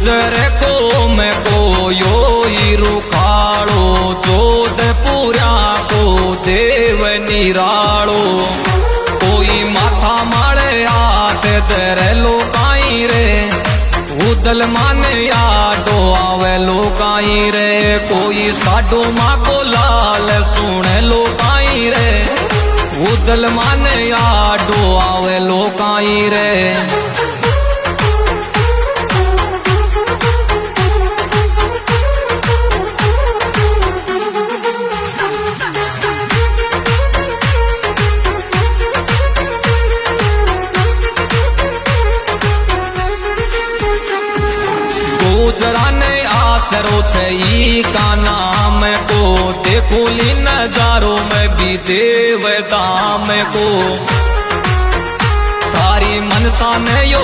गुजरे को मैं को यो रुखाड़ो जोधपुरा को देव निराड़ो कोई माथा माळे हाथ दरे लोकाई रे उदल माने यादो आवे लोकाई रे कोई साडो माँ को लाल सुने लोकाई रे उदल माने यादो आवे लोकाई रे गुजराने आसरो छे ई का नाम को देखो ली नजारों में भी देव दाम को थारी मनसा ने यो